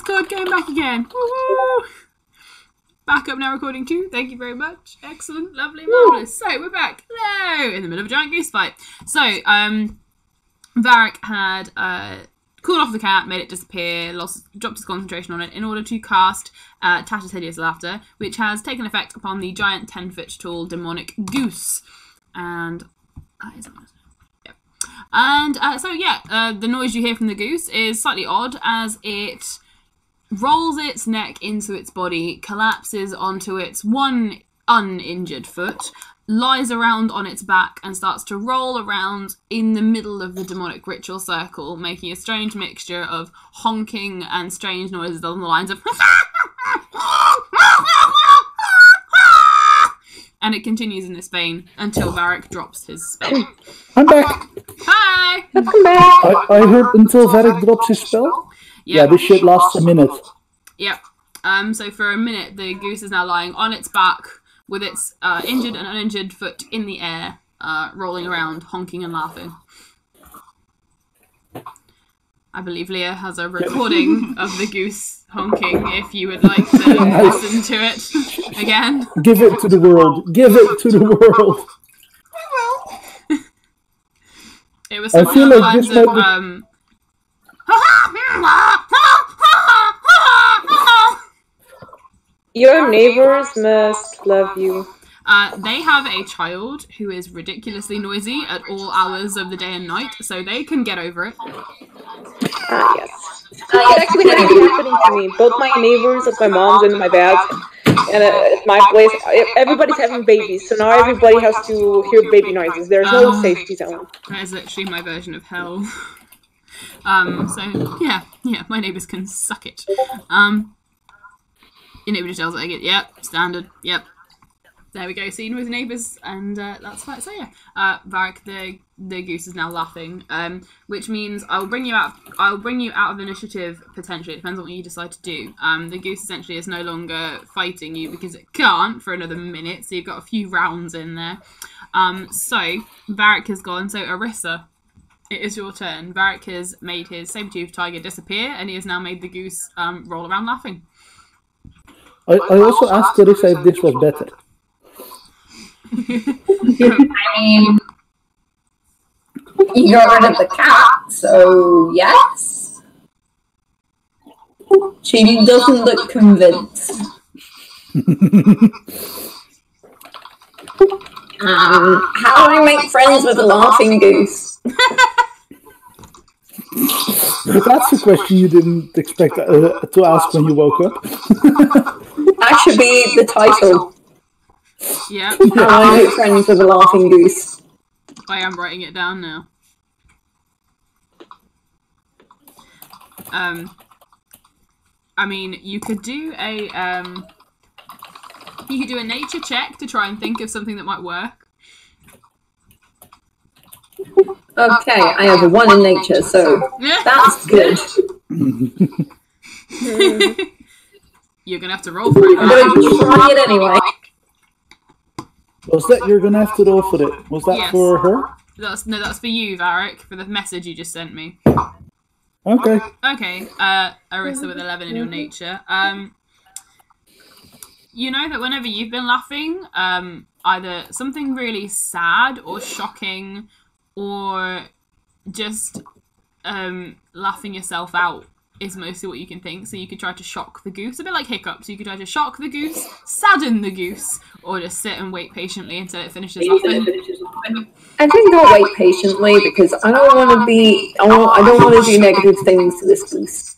Discord came back again. Woo-hoo! Back up now recording too. Thank you very much. Excellent, lovely, marvellous. So we're back. Hello! In the middle of a giant goose fight. So, Varric had cooled off the cat, made it disappear, dropped his concentration on it in order to cast Tasha's Hideous Laughter, which has taken effect upon the giant 10-foot tall demonic goose. And the noise you hear from the goose is slightly odd as it rolls its neck into its body, collapses onto its one uninjured foot, lies around on its back and starts to roll around in the middle of the demonic ritual circle, making a strange mixture of honking and strange noises along the lines of and it continues in this vein until Varric drops his spell. I'm back! Hi! I'm back! I heard until Varric drops his spell? Yep. Yeah, this shit lasts a minute. Yep. So for a minute, the goose is now lying on its back with its injured and uninjured foot in the air, rolling around, honking and laughing. I believe Leah has a recording of the goose honking, if you would like to listen to it again. Give it to the world. Give it to the world. It was something along the lines of, Your neighbors must love you. they have a child who is ridiculously noisy at all hours of the day and night, so they can get over it. Yes. It actually had been happening to me. Both my neighbors, like my mom's and my dad's, and at my place, everybody's having babies, so now everybody has to hear baby noises. There's no safety zone. That is literally my version of hell. So, yeah, my neighbours can suck it. Your neighbour just yells at it, yep, standard, yep. There we go, so you know his neighbours, and that's fine. So yeah, Varric, the goose is now laughing, which means I'll bring you out of initiative, potentially. It depends on what you decide to do. The goose essentially is no longer fighting you because it can't for another minute, so you've got a few rounds in there. So, Varric has gone, so Arissa, it is your turn. Varric has made his saber-toothed tiger disappear, and he has now made the goose roll around laughing. I also asked Arissa if this was better. I mean, you got rid of the cat, so yes. She doesn't look convinced. How do I make friends with a laughing goose? That's a question you didn't expect to ask when you woke up. That should be the title. Yeah. How do I make friends with a laughing goose? I am writing it down now. I mean, you could do a nature check to try and think of something that might work. Okay, I have a 1 in nature, so that's good. You're gonna have to roll for it. I'm going to try it anyway. Was that you're gonna have to roll for it? Was that for her? That's for you, Varric, for the message you just sent me. Okay. Okay, Arissa with 11 in your nature. You know that whenever you've been laughing, either something really sad or shocking, or just laughing yourself out is mostly what you can think. So you could try to shock the goose, a bit like hiccups. You could try to shock the goose, sadden the goose, or just sit and wait patiently until it finishes laughing. I think I'll wait patiently because I don't want to be. I don't want to do negative things to this goose.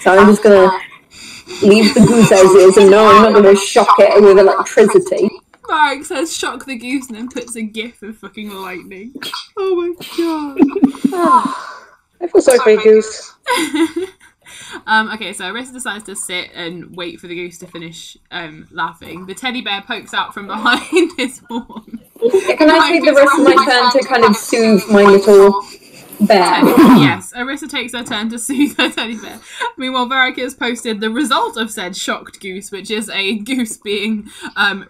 So I'm just gonna leave the goose as is, and no, I'm not gonna shock it with electricity. Varric says shock the goose and then puts a gif of fucking lightning. Oh my god. I feel sorry for you, goose. Okay, so Arissa decides to sit and wait for the goose to finish laughing. The teddy bear pokes out from behind his horn. Can I take the rest of my turn to kind of soothe my little bear? Yes, Arissa takes her turn to soothe her teddy bear. Meanwhile, Varric has posted the result of said shocked goose, which is a goose being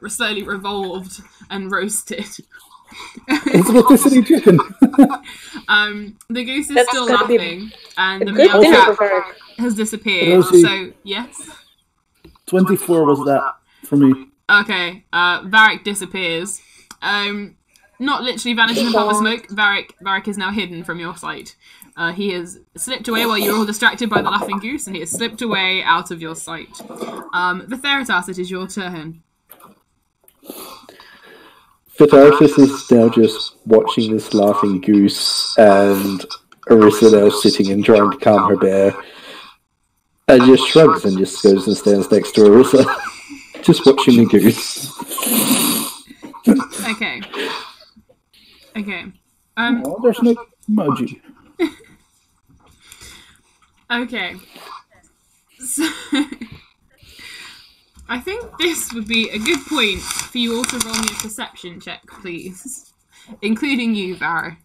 slowly revolved and roasted. It's a rotisserie chicken. The goose is That's still gotta be laughing, and A the good meow dinner cat for Varric. has disappeared. Rosie. So, yes? 24 was that for me. Okay, Varric disappears. Not literally vanished in a puff of smoke. Varric is now hidden from your sight. He has slipped away while you're all distracted by the laughing goose, and he has slipped away out of your sight. Vitheritas, it is your turn. Vitheritas is now just watching this laughing goose, and Orisa now sitting and trying to calm her bear. And just shrugs and just goes and stands next to Orisa, just watching the goose. Okay. Okay. Oh, there's no emoji. Okay. So, I think this would be a good point for you all to roll me a perception check, please. Including you, Varric.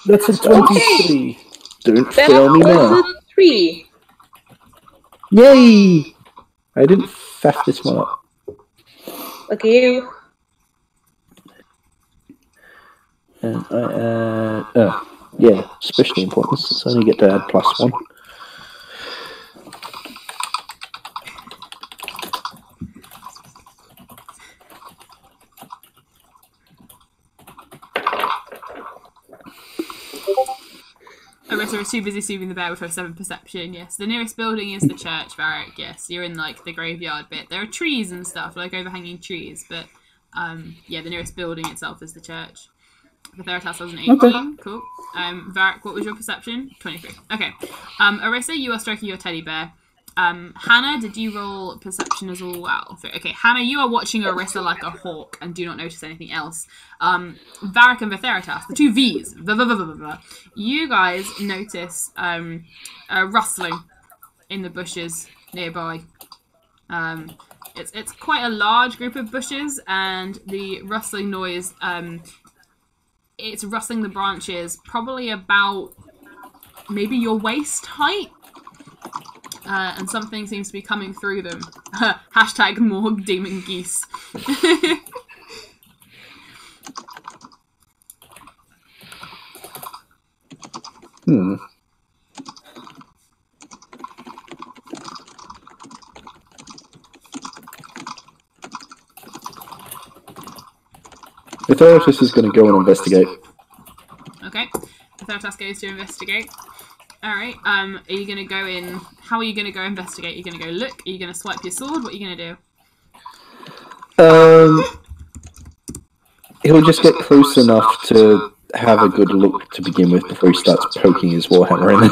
That's a 23. Don't That fail me now. was a 3. Yay! I didn't faff this one up. Look at you. And yeah, especially importance. So I only get to add +1. Orisa is too busy soothing the bear with her 7 perception, yes. The nearest building is the church, Varric, yes. You're in, like, the graveyard bit. There are trees and stuff, like overhanging trees, but, yeah, the nearest building itself is the church. Vitheritas has an 18. Okay. Cool. Varric, what was your perception? 23. Okay. Orisa, you are stroking your teddy bear. Hannah, did you roll perception as well? Okay, Hannah, you are watching Orisa like a hawk and do not notice anything else. Varric and Vitheritas, the two V's, you guys notice a rustling in the bushes nearby. It's quite a large group of bushes, and the rustling noise, it's rustling the branches probably about maybe your waist height. And something seems to be coming through them. Hashtag more demon geese. Vitheritas is going to go and investigate. Okay. Vitheritas goes to investigate. Alright, are you going to go in... How are you going to go investigate? Are you going to go look? Are you going to swipe your sword? What are you going to do? He'll just get close enough to have a good look to begin with before he starts poking his warhammer in it.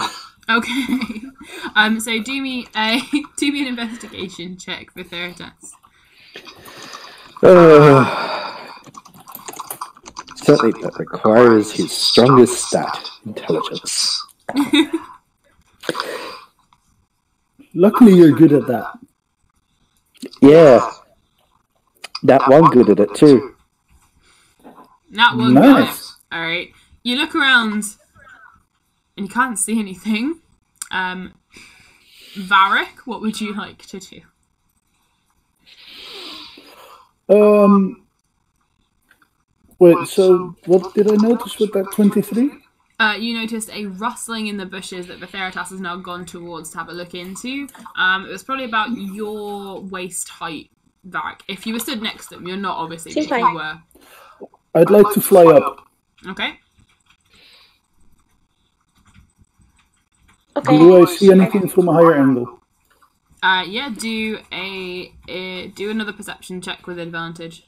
Okay. So do me an investigation check for Vitheritas. Certainly that requires his strongest stat, intelligence. Luckily, you're good at that. Yeah. That one good at it too. That one Nice. guy. Alright. You look around and you can't see anything. Varric, what would you like to do? Wait, so what did I notice with that 23? You noticed a rustling in the bushes that Vitheritas has now gone towards to have a look into. It was probably about your waist height, Varric. If you were stood next to them, you're not obviously, but if you were. I'd like to fly up. Okay. Do I see anything from a higher angle? Yeah, do another perception check with advantage.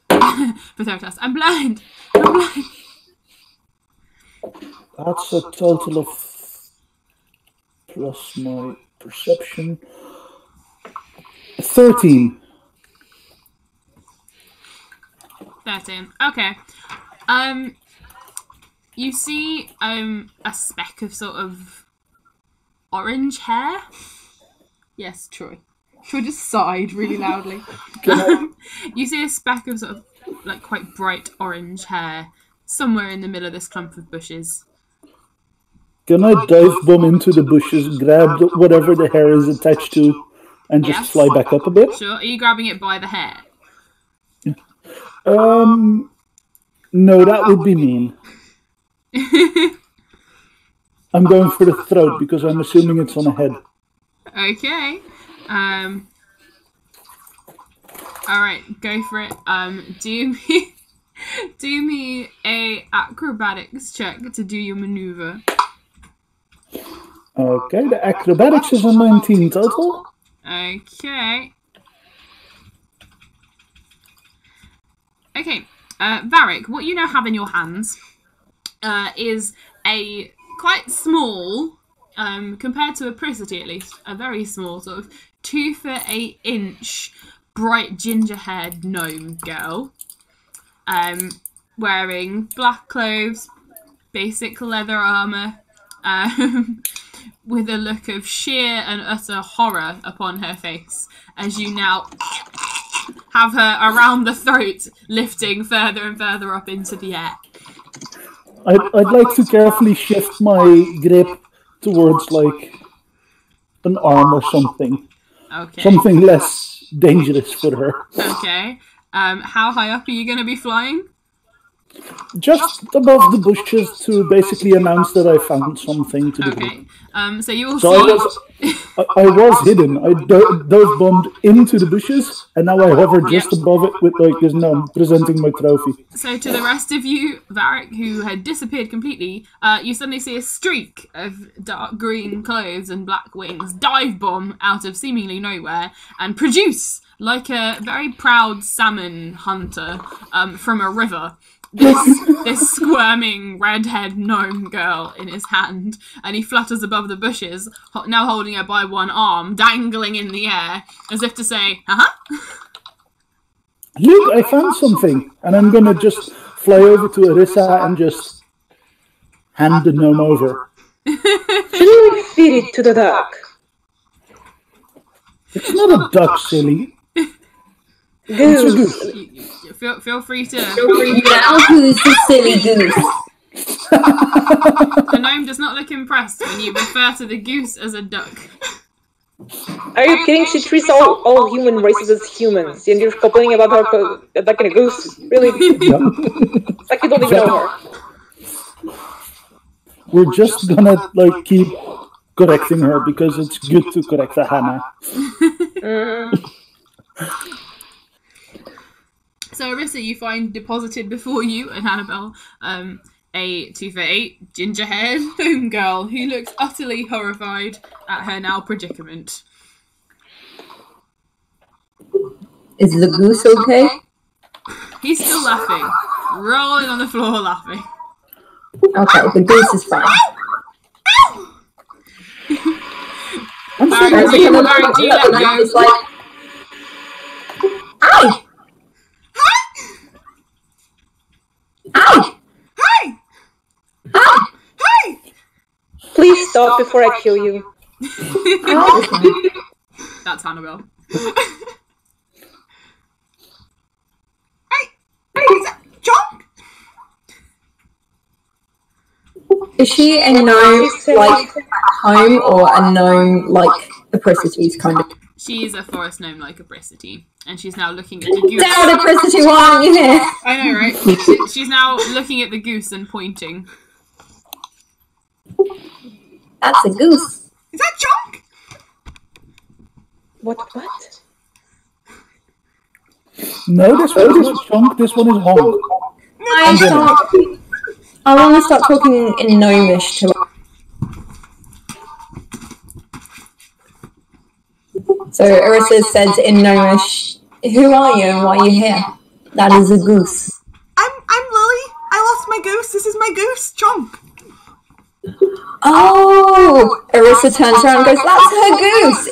Vitheritas, I'm blind! I'm blind! That's a total of plus my perception. 13. 13. Okay. You see a speck of sort of orange hair. Yes, Troy. Troy just sighed really loudly. You see a speck of sort of like quite bright orange hair somewhere in the middle of this clump of bushes. Can I dive bomb into the bushes, grab whatever the hair is attached to, and just fly back up a bit? Sure. Are you grabbing it by the hair? No, that would be mean. I'm going for the throat because I'm assuming it's on a head. Okay. Alright, go for it. Do me a acrobatics check to do your maneuver. Okay, the acrobatics is a 19 total. Okay. Okay, Varric, what you now have in your hands is a quite small, compared to a Prisity at least, a very small sort of 2 foot 8 inch bright ginger-haired gnome girl, wearing black clothes, basic leather armour, with a look of sheer and utter horror upon her face, as you now have her around the throat, lifting further and further up into the air. I'd like to carefully shift my grip towards, like, an arm or something. Okay. Something less dangerous for her. Okay. How high up are you going to be flying? Just above the bushes to basically announce that I found something to do. Okay. So you will So I was hidden. I dove bombed into the bushes, and now I hover just above it with like this gnome presenting my trophy. So to the rest of you, Varric, who had disappeared completely, you suddenly see a streak of dark green clothes and black wings dive bomb out of seemingly nowhere and produce, like a very proud salmon hunter from a river, this squirming redhead gnome girl in his hand, and he flutters above the bushes, now holding her by one arm, dangling in the air, as if to say, Look, I found something, and I'm gonna just fly over to Arissa and just hand the gnome over. Please feed it to the duck. It's not a duck, silly. Goose. It's a goose. Feel free to... Now who's the silly goose? The gnome does not look impressed when you refer to the goose as a duck. Are you kidding? She treats all human races as humans, and you're complaining about her like a goose? Really? Yeah. It's like you don't even know her. We're just gonna like keep correcting her because it's good to correct a Hannah. So, Arissa, you find deposited before you and Annabelle a 2 foot 8 ginger-haired gnome girl who looks utterly horrified at her now predicament. Is the goose okay? He's still laughing, rolling on the floor laughing. Okay, the goose is fine. Barry, do you let go? It's like, ow! Ow! Hey! Ow! Hey! Please stop before I kill you. That's Annabelle. Hey, is that John? Is she a gnome like home or a gnome like the Precipice kind of? She's a forest gnome like Abricity, and she's now looking at the goose. Damn it, Precipice, why aren't you here? I know, right? She's now looking at the goose and pointing. That's a goose. Is that Chunk? What? No, this one is not Chunk, this one is Honk. I want to start talking in gnomish to her. So Arissa says in gnomish, "Who are you and why are you here?" That is a goose. I'm Lily. I lost my goose. This is my goose, Chunk. Oh! Arissa turns around and goes, "That's her goose!"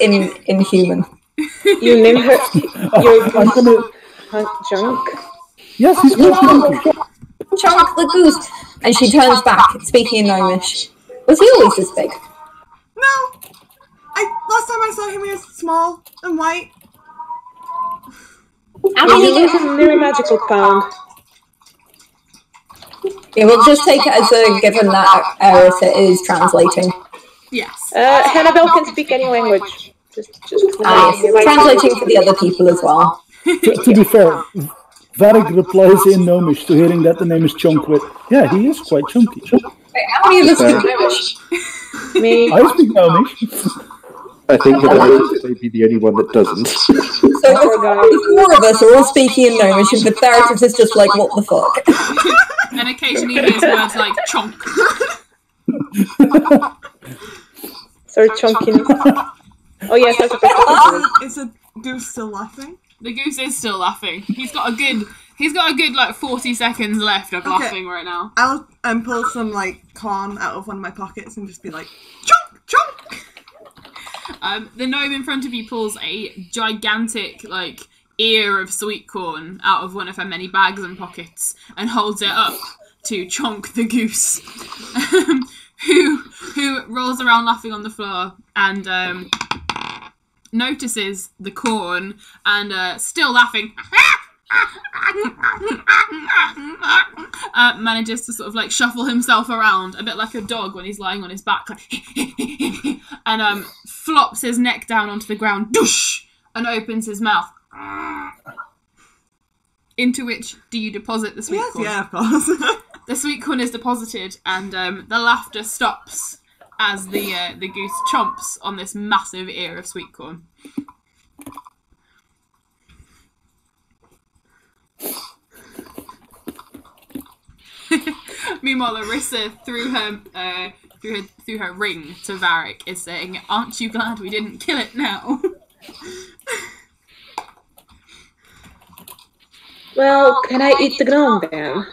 in human. You name her your I'm gonna... Junk? Yes, he's called Chunky. Chunk the goose! And she turns back, speaking in gnomish. Was he always this big? No. Last time I saw him, he was small and white. How You many use a very magical pound. Yeah, we'll just take it as a given that Arissa is translating. Yes. Hannibal can speak any language. Just Yes, translating for the other people as well. To be fair, Varric replies in Gnomish to hearing that the name is Chunkwit. Yeah, he is quite chunky. Wait, how many of us speak Gnomish? Me. I speak Gnomish. I think that Aris may be the only one that doesn't. So the four of us are all speaking in Gnomish, and the Theratus is just like, what the fuck? And occasionally he hears words like chonk. Sorry, chunkiness. Oh yes, that's a Is a goose still laughing? The goose is still laughing. He's got a good like 40 seconds left of laughing right now. I'll pull some like corn out of one of my pockets and just be like, chunk, chunk. The gnome in front of you pulls a gigantic like ear of sweet corn out of one of her many bags and pockets and holds it up to Chonk the goose, who rolls around laughing on the floor and notices the corn and still laughing manages to sort of like shuffle himself around a bit like a dog when he's lying on his back like, and flops his neck down onto the ground doosh, and opens his mouth, into which do you deposit the sweet corn? Yeah, of course. The sweet corn is deposited and the laughter stops as the goose chomps on this massive ear of sweet corn. Meanwhile, Arissa, through her ring to Varric, is saying, "Aren't you glad we didn't kill it now?" Well, can I eat the gnome then?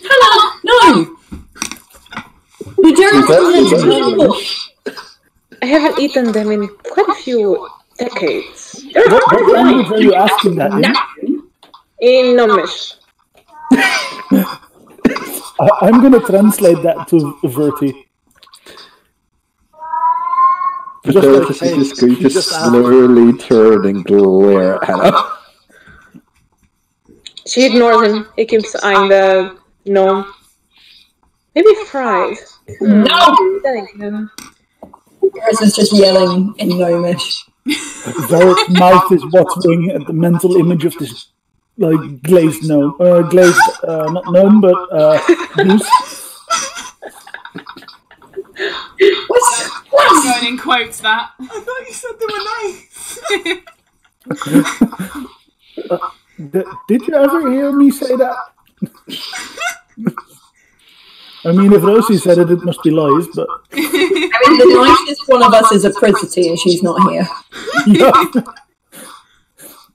Hello! No! You don't I haven't eaten them in quite a few decades. What language are you asking that in? In Gnomish. I'm going to translate that to Verti. But just like, see this goose just slowly turn and glare at her. She ignores him. He keeps eyeing the gnome. Maybe fries. No! Then again. Chris is just yelling in Gnomish. Varric's mouth is watering at the mental image of this, like, glazed gnome. Not gnome, but goose. I'm going in quotes that. I thought you said they were nice. Did you ever hear me say that? I mean, if Rosie said it, it must be lies, but... I mean, the nicest one of us is a Prizity, and she's not here. Yeah.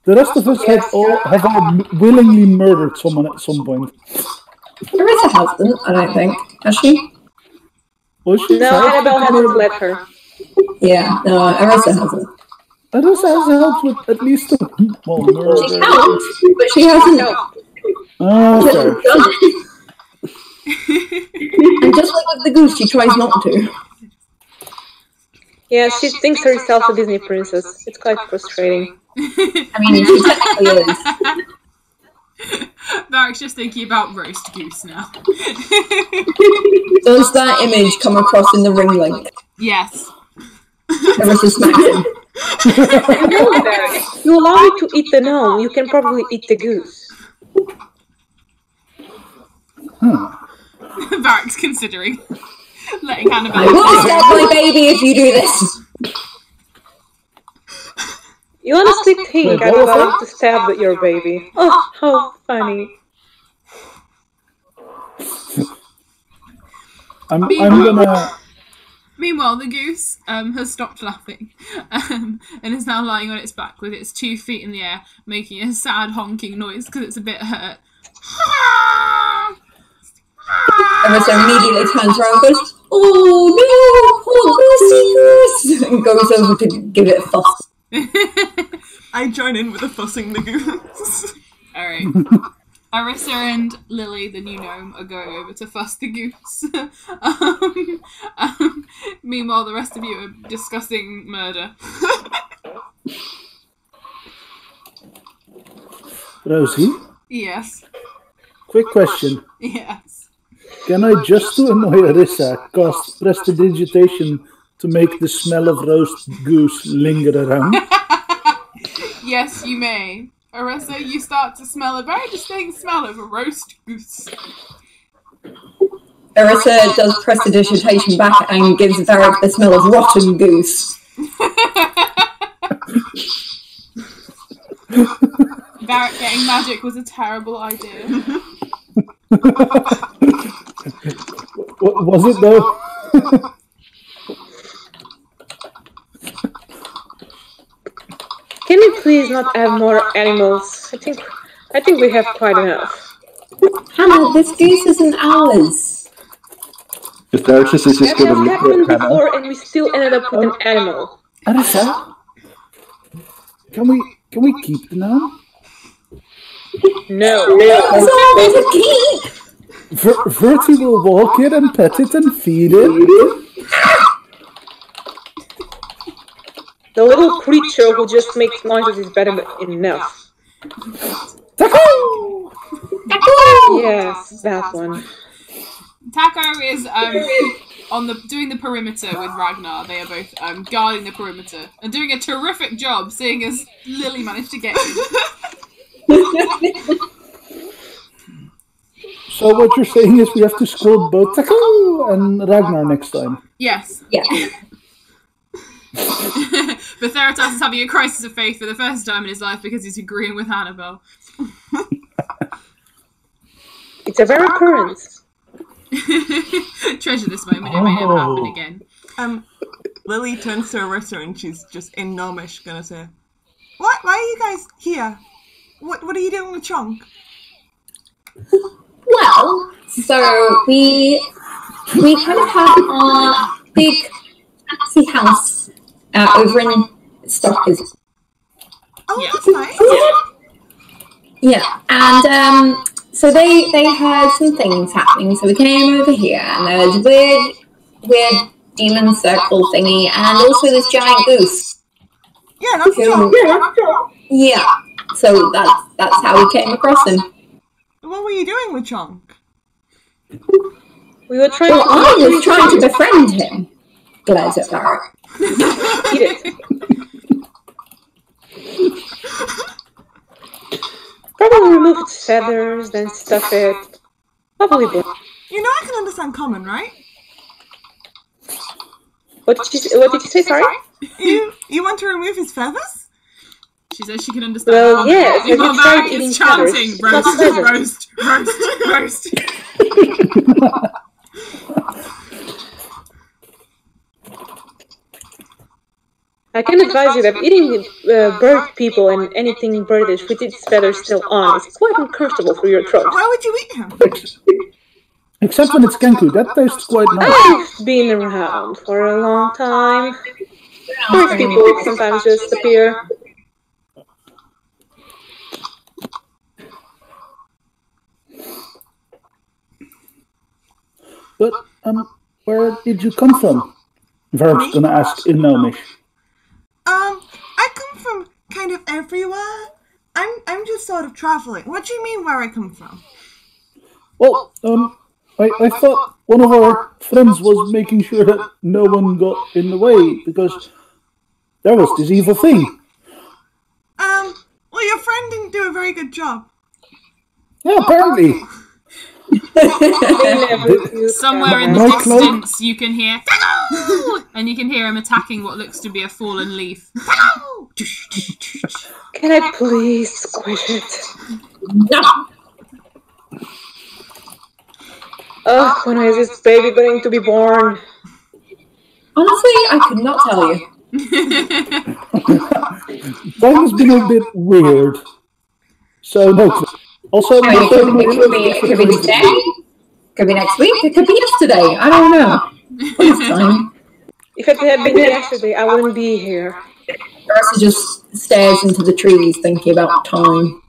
The rest of us have all willingly murdered someone at some point. Arissa hasn't, I don't think. Has she? Was she? No, Annabelle hasn't let her. Yeah, no, Arissa hasn't. Arissa has helped with at least murder. She's helped, but she hasn't. Oh, okay. And just like with the goose, she tries not to. Yeah, she thinks herself a Disney princess. It's quite frustrating. I mean, she technically is. Varric's just thinking about roast goose now. Does that image come across in the ring link? Yes. Arissa smacks him. You allow me to eat the gnome, you can probably eat the goose. Varric's considering letting Annabelle. I will stab my baby if you do this. You honestly think I'm about to stab your baby? Oh, how funny. I'm gonna... Meanwhile, the goose has stopped laughing and is now lying on its back with its 2 feet in the air, making a sad honking noise because it's a bit hurt. Arissa immediately turns around and goes, "Oh no, poor goosey goose!" and goes over to give it a fuss. I join in with the fussing the goose. Alright. Arissa and Lily, the new gnome, are going over to fuss the goose. Meanwhile, the rest of you are discussing murder. Rosie? Yes. Quick question. Yes. Can I, just to annoy Arissa, cast Prestidigitation to make the smell of roast goose linger around? Yes, you may. Arissa, you start to smell a very distinct smell of a roast goose. Arissa does prestidigitation back and gives Varric the smell of rotten goose. Varric getting magic was a terrible idea. Was it though? Can we please not have more animals? I think we have quite enough. Hannah, this goose isn't ours. If Darius is just That going to has look happened at Hannah, before, and we still ended up with an animal. Arissa? Can we keep the gnome? No. It's all there's a keep! Verti will walk it and pet it and feed it. The little creature who just makes noises is better than enough. Taco! Yes, that one. Taco is doing the perimeter with Ragnar. They are both guarding the perimeter and doing a terrific job, seeing as Lily managed to get in. So what you're saying is we have to squad both Taco and Ragnar next time. Yes. Yeah. But Theratos is having a crisis of faith for the first time in his life because he's agreeing with Hannibal. It's a rare occurrence. Treasure this moment, it may never happen again. Lily turns to Arissa and she's just in Gnomish gonna say, Why are you guys here? What are you doing with Chunk? Well, so we kind of have our big fancy house over in Stockers. Oh, Yeah. that's nice. Yeah, and so they heard some things happening, so we came over here, and there was a weird demon circle thingy, and also this giant goose. Yeah, that's Chunk. Yeah, so that's how we came across him. What were you doing with Chunk? We were trying Well, I was trying to befriend him. Glares at Varric. eat it. Probably remove its feathers, then stuff it. Probably both. You know I can understand common, right? What did you say, sorry? You want to remove his feathers? She says she can understand. Well, yes, Meanwhile, I tried Varric eating is chanting, feathers. roast, roast, roast, roast. I can advise you that eating bird people and anything birdish with its feathers still on is quite uncomfortable for your throat. Why would you eat him? Except when it's Kenku, that tastes quite nice. I've been around for a long time. Bird people sometimes just appear. But, where did you come from? Varric's gonna ask in Gnomish. I come from kind of everywhere. I'm just sort of traveling. What do you mean where I come from? Well, I thought one of our friends was making sure that no one got in the way, because there was this evil thing. Well, your friend didn't do a very good job. Yeah, apparently. Somewhere in the My cloak. distance you can hear and you can hear him attacking what looks to be a fallen leaf. Can I please squish it? No. Oh, when is this baby going to be born? Honestly, I could not tell you. That has been a bit weird. So, no clue. Also, I mean, it could be today, could be next week, it could be yesterday. I don't know. It's time. If it had been yesterday, I wouldn't be here. Arissa just stares into the trees, thinking about time.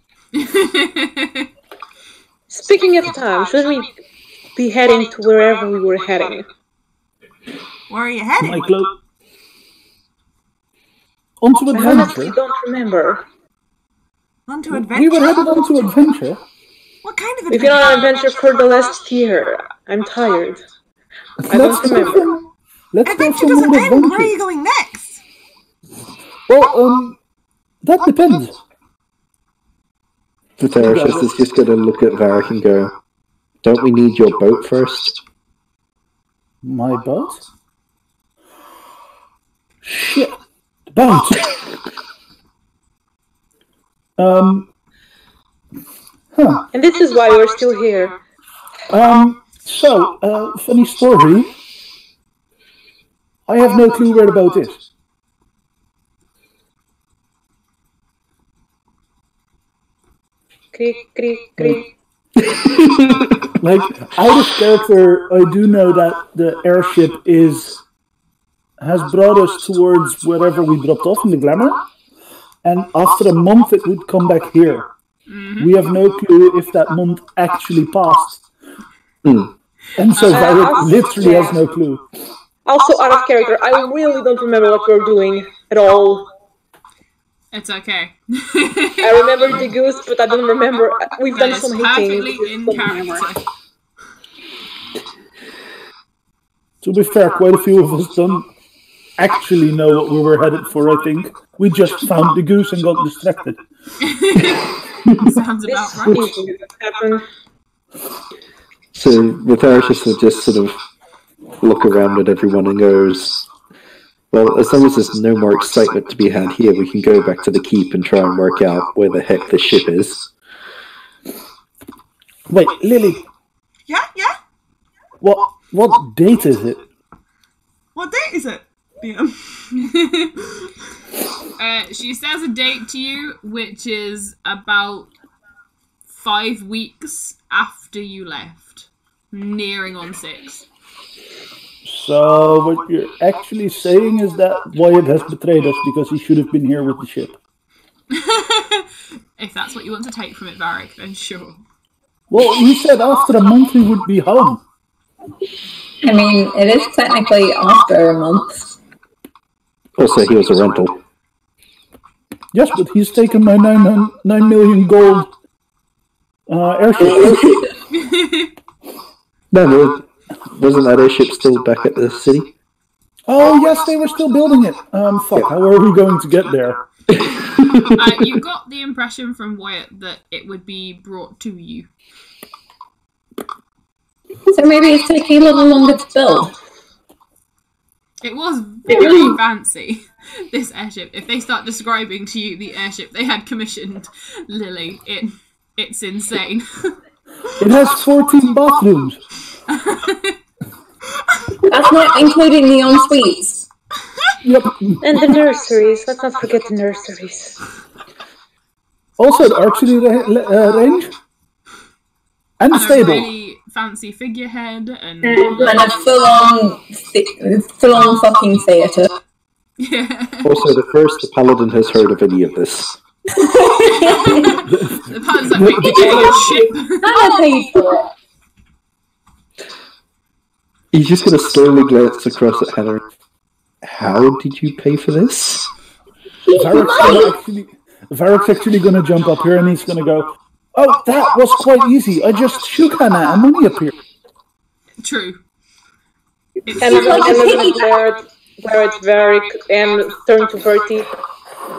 Speaking of time, shouldn't we be heading to wherever we were heading? Where are you heading? my cloak. Onto I honestly adventure. don't remember. Onto We adventure? were headed onto adventure. What kind of We've been adventure? on an adventure for the last year. I'm tired. I don't remember. Let's go Adventure for doesn't more end. Where are adventure. you going next? Well, That depends. The Therapist is just going to look at Varric and go, don't we need your boat first? My boat? Shit. The boat. And this is why we're still here. Funny story. I have no clue where the boat is. Creak, creak, creak. Like, out of character, I do know that the airship has brought us towards wherever we dropped off in the Glamour, and after a month it would come back here. Mm-hmm. We have no clue if that month actually passed. And so Varric literally has no clue. Also, out of character, I really don't remember what we're doing at all. It's okay. I remember the goose, but I don't remember. We've done so many perfectly things. in character. To be fair, quite a few of us don't actually know what we were headed for, I think. We just found the goose and got distracted. Sounds about right. So the Therapist will just sort of look around at everyone and goes, well, as long as there's no more excitement to be had here, we can go back to the keep and try and work out where the heck the ship is. Wait, Lily. Yeah? What date is it? What date is it, DM? She says a date to you, which is about 5 weeks after you left. Nearing on 6. So what you're actually saying is that Wyatt has betrayed us because he should have been here with the ship. If that's what you want to take from it, Varric, then sure. Well, he said after a month we would be home. I mean, it is technically after a month. Also, he was a rental. Yes, but he's taken my 9 million gold airship. No, wasn't that airship still back at the city? Oh, yes, they were still building it. Fuck, how are we going to get there? You got the impression from Wyatt that it would be brought to you. So maybe it's taking a little longer to build. It was very fancy, this airship. If they start describing to you the airship they had commissioned, Lily, it's insane. It has 14 bathrooms. That's not including the en-suites. Yep. And the nurseries. Let's not forget the nurseries. Also, the archery range. And the stable. A really fancy figurehead and a full-on fucking theatre. Yeah. Also, the first paladin has heard of any of this. The paladin's like, wait, did you get a ship? I paid for it. He's just going to slowly glance across at Hannah. How did you pay for this? Varric's actually going to jump up here and he's going to go, oh, that was quite easy. I just shook Hannah and money appeared. True. And I'm going to wear it very and turn to Bertie.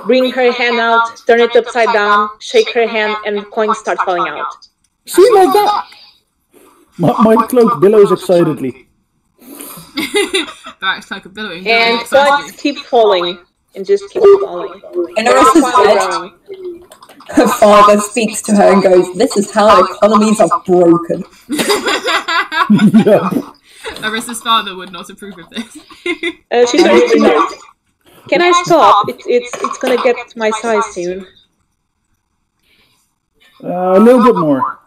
Bring her hand out, turn it upside down, shake her hand, and coins start falling out. See, like that? My cloak billows excitedly. Varric's like a billowing. And coins keep falling. And just keep falling. And Arissa's dead. Her father speaks to her and goes, this is how economies are broken. Yeah. Arissa's father would not approve of this. She turns to me. Can I stop? It's gonna get my size soon. A little bit more.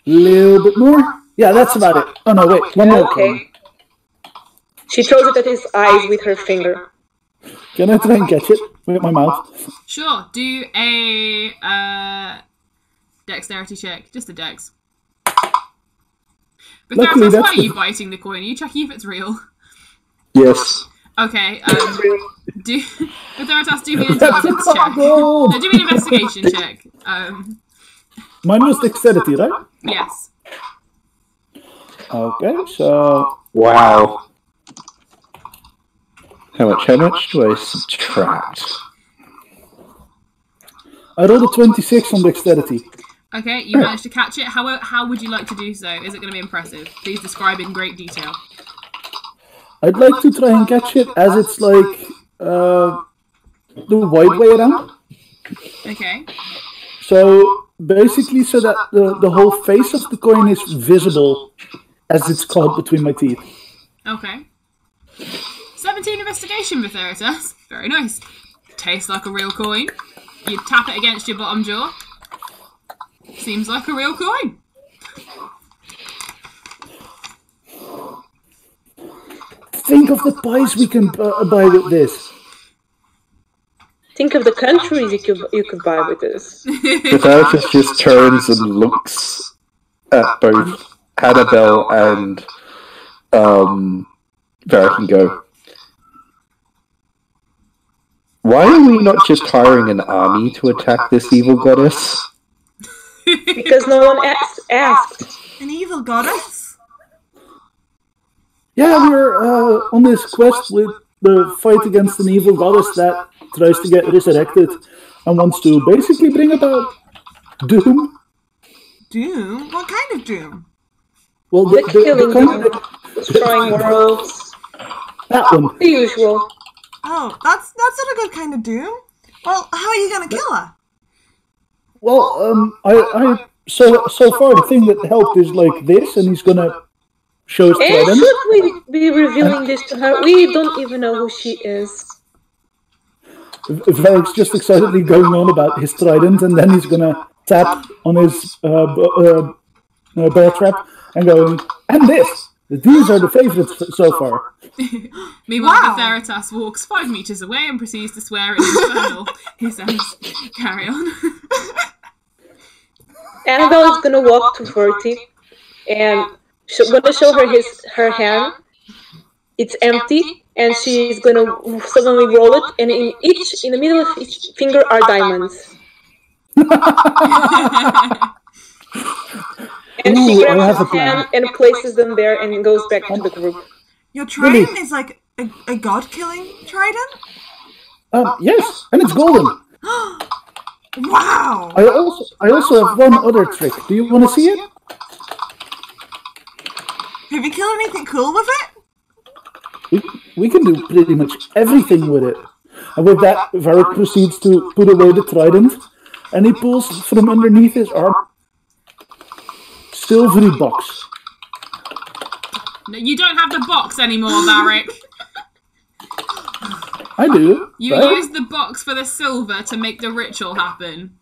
Little bit more? Yeah, that's about it. Oh no, wait, one more. Okay. She throws it at his eyes with her finger. Can I try and catch it with my mouth? Sure, do a dexterity check. Just a dex. But Luckily, why are you biting the coin? Are you checking if it's real? Yes. Okay, do me an intelligence check. No, do me an investigation check. Mine was dexterity, right? Yes. Okay, so... Wow. How much do I subtract? I rolled a 26 on dexterity. Okay, you managed to catch it. How would you like to do so? Is it going to be impressive? Please describe in great detail. I'd like to try and catch it as it's like the wide way around. Okay. So basically, so that the whole face of the coin is visible as it's caught between my teeth. Okay. 17 investigation, Vitheritas. Very nice. Tastes like a real coin. You tap it against your bottom jaw. Seems like a real coin. Think of the pies we can buy with this. Think of the countries you could buy with this. The therapist just turns and looks at both Annabelle and Varric and go, why are we not just hiring an army to attack this evil goddess? Because no one asked. An evil goddess? Yeah, we're on this quest with the fight against an evil goddess that tries to get resurrected and wants to basically bring about doom. Doom? What kind of doom? Well, The killing kind doom, destroying worlds, that one. the usual. Oh, that's not a good kind of doom. Well, how are you gonna kill her? Well, so far the thing that helped is like this, and he's gonna show his And trident. should we be revealing this to her? We don't even know who she is. Varric's just excitedly going on about his trident, and then he's gonna tap on his bear trap and going, and this. These are the favorites so far. Meanwhile, Wow. Vitheritas walks 5 meters away and proceeds to swear in infernal. He says, carry on. Annabelle is gonna walk to Verti and gonna show her her hand. It's empty, and she's gonna suddenly roll it, and in the middle of each finger are diamonds. And she Ooh, I have grabs a his plan. hand and places them there and goes back to the group. Your trident is like a god-killing trident? Yes, and it's golden. Wow! I also have one other trick. Do you want to see it? Have you killed anything cool with it? We can do pretty much everything with it. And with that, Varric proceeds to put away the trident, and he pulls from underneath his arm silvery box. No, you don't have the box anymore, Varric. I do. You right? use the box for the silver to make the ritual happen.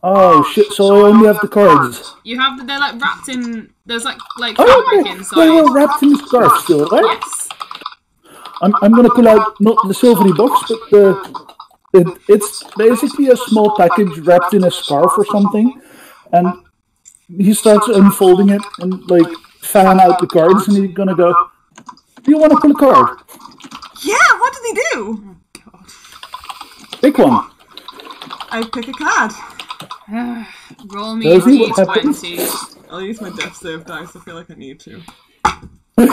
Oh shit! So I only have the cards. You have they're like wrapped in. There's like Oh, fabric okay. inside. They were wrapped in the scarf still, right? Yes. I'm gonna pull out not the silvery box, but it's basically a small package wrapped in a scarf or something, and he starts unfolding it and like fan out the cards, and he's gonna go, "Do you want to pull a card? Yeah, what did he do? Pick one." I pick a card. Roll me a Does he? What happens? d20. I'll use my death save dice, I feel like I need to. 4.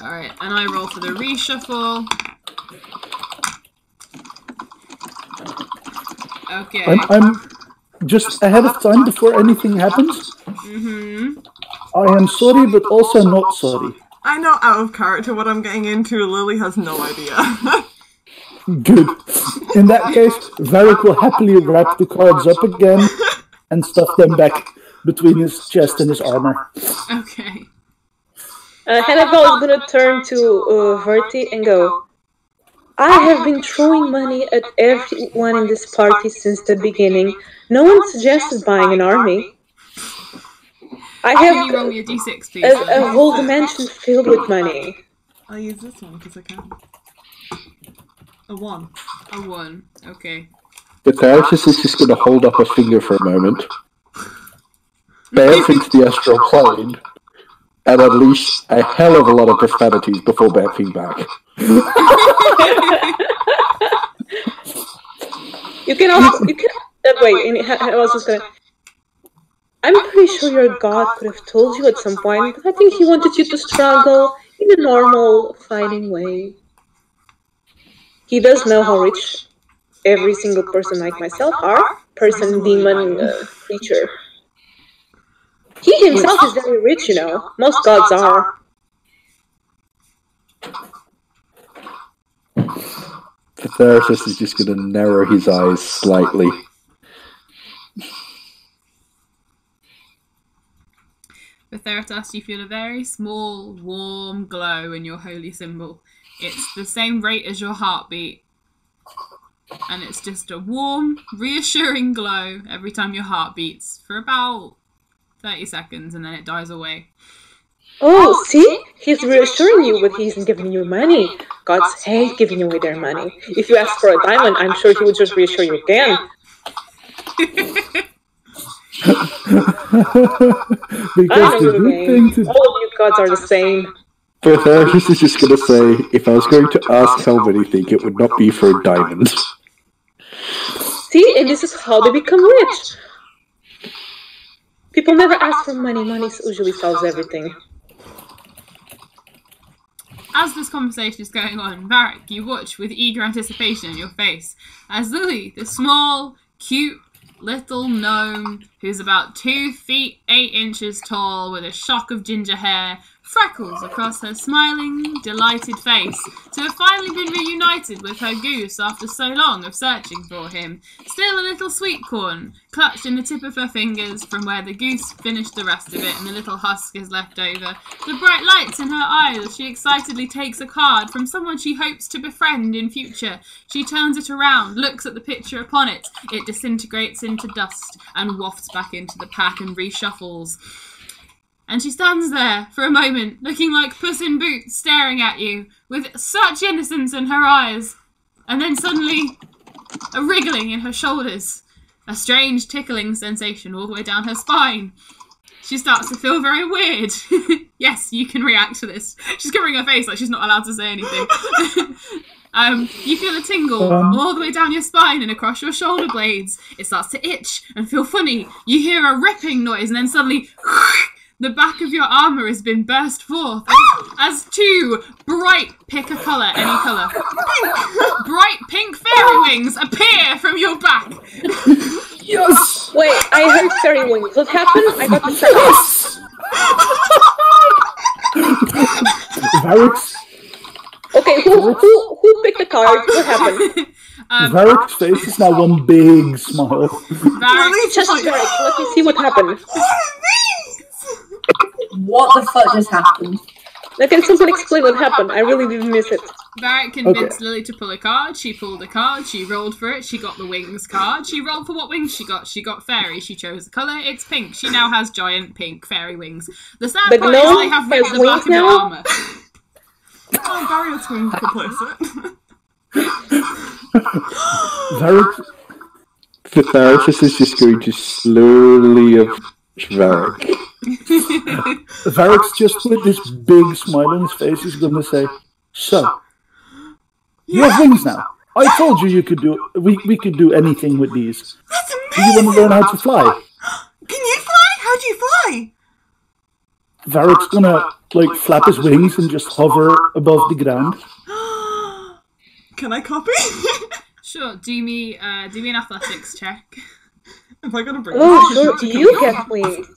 Alright, and I roll for the reshuffle. Okay. I'm just ahead of time before anything happens. I am sorry, but also not sorry. I know out of character what I'm getting into, Lily has no idea. Good. In that case, Varric will happily wrap the cards up again and stuff them back between his chest and his armor. Okay. Hannibal is gonna turn to Verti and go, I have been throwing money at everyone in this party since the beginning. No one suggested buying an army. I Can you roll have me a d6, please? a whole dimension filled with money. I'll use this one because I can. A 1. A 1. Okay. The therapist is just going to hold up a finger for a moment, bamf into the astral plane, and unleash a hell of a lot of profanities before bamfing back. You can also, wait, I was just gonna, I'm pretty sure your god could have told you at some point, but I think he wanted you to struggle In a normal, fighting way. He does know how rich every single person like myself are. Person, demon, creature. He himself is very rich, you know. Most gods are. The therapist is just going to narrow his eyes slightly. For Theratos, you feel a very small, warm glow in your holy symbol. It's the same rate as your heartbeat. And it's just a warm, reassuring glow every time your heart beats for about 30 seconds, and then it dies away. Oh, see? He's reassuring you, but he isn't giving you money. Gods hate giving away their money. If you ask for a diamond, I'm sure he would just reassure you again. Because the good thing to all of you gods are the same. The therapist is just going to say, if I was going to ask how many think, it would not be for a diamond. See, and this is how they become rich. People never ask for money. Money usually solves everything. As this conversation is going on, Varric, you watch with eager anticipation in your face as Lily, the small, cute, little gnome who's about 2 feet 8 inches tall with a shock of ginger hair, freckles across her smiling, delighted face, to have finally been reunited with her goose after so long of searching for him. Still a little sweet corn, clutched in the tip of her fingers from where the goose finished the rest of it and the little husk is left over. The bright lights in her eyes as she excitedly takes a card from someone she hopes to befriend in future. She turns it around, looks at the picture upon it. It disintegrates into dust and wafts back into the pack and reshuffles. And she stands there for a moment, looking like Puss in Boots, staring at you, with such innocence in her eyes. And then suddenly, a wriggling in her shoulders, a strange tickling sensation all the way down her spine. She starts to feel very weird. Yes, you can react to this. She's covering her face like she's not allowed to say anything. You feel a tingle all the way down your spine and across your shoulder blades. It starts to itch and feel funny. You hear a ripping noise and then suddenly... the back of your armour has been burst forth as 2 bright, pick a colour, any colour, bright pink fairy wings appear from your back. Yes! Wait, I heard fairy wings. What happened? I got the Yes! Varric's Okay, who picked the card? What happened? Varric's face is now one big smile. Varric, Just Varric, let me see what happened. What the fuck just happened? Can someone explain what happened? I really didn't miss it. Varric convinced Lily to pull a card. She pulled a card. She rolled for it. She got the wings card. She rolled for what wings she got. She got fairy. She chose the colour. It's pink. She now has giant pink fairy wings. The sad part is they have ripped the back of your armour. Oh, Barriot's going to replace it. Varric, The therapist is just going to slowly approach Varric. Varric's just with this big smile on his face is going to say, "So, you have wings now. I told you could do. We could do anything with these. That's Do amazing! you want to learn how to fly?" Can you fly? How do you fly? Varric's gonna flap his wings and just hover above the ground. Can I copy? Sure, do me an athletics check. If I gotta bring Oh, sure, do you get wings?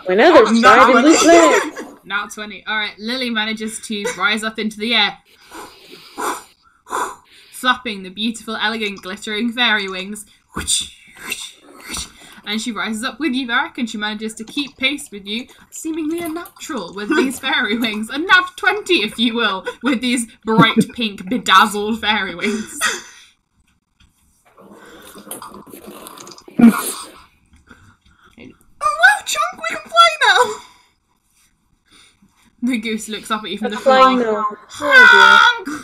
When others try to lose legs. Now 20. Alright, Lily manages to rise up into the air, flapping the beautiful, elegant, glittering fairy wings. And she rises up with you, Varric, and she manages to keep pace with you, seemingly a natural with these fairy wings. A nat 20, if you will, with these bright pink, bedazzled fairy wings. Oh wow, Chunk, we can fly now! The goose looks up at you from the Flying fly, now. Oh dear.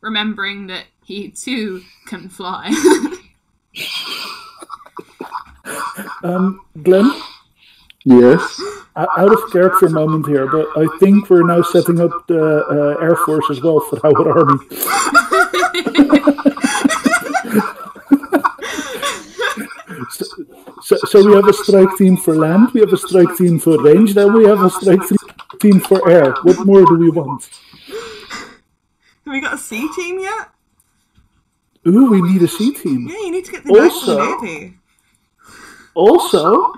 remembering that he too can fly. Glenn, Yes? out of character moment here, but I think we're now setting up the Air Force as well for our army. So we have a strike team for land, we have a strike team for range, then we have a strike team for air. What more do we want? Have we got a C team yet? Ooh, we need a C team. Yeah, you need to get the Knights of the Also- Navy. Also,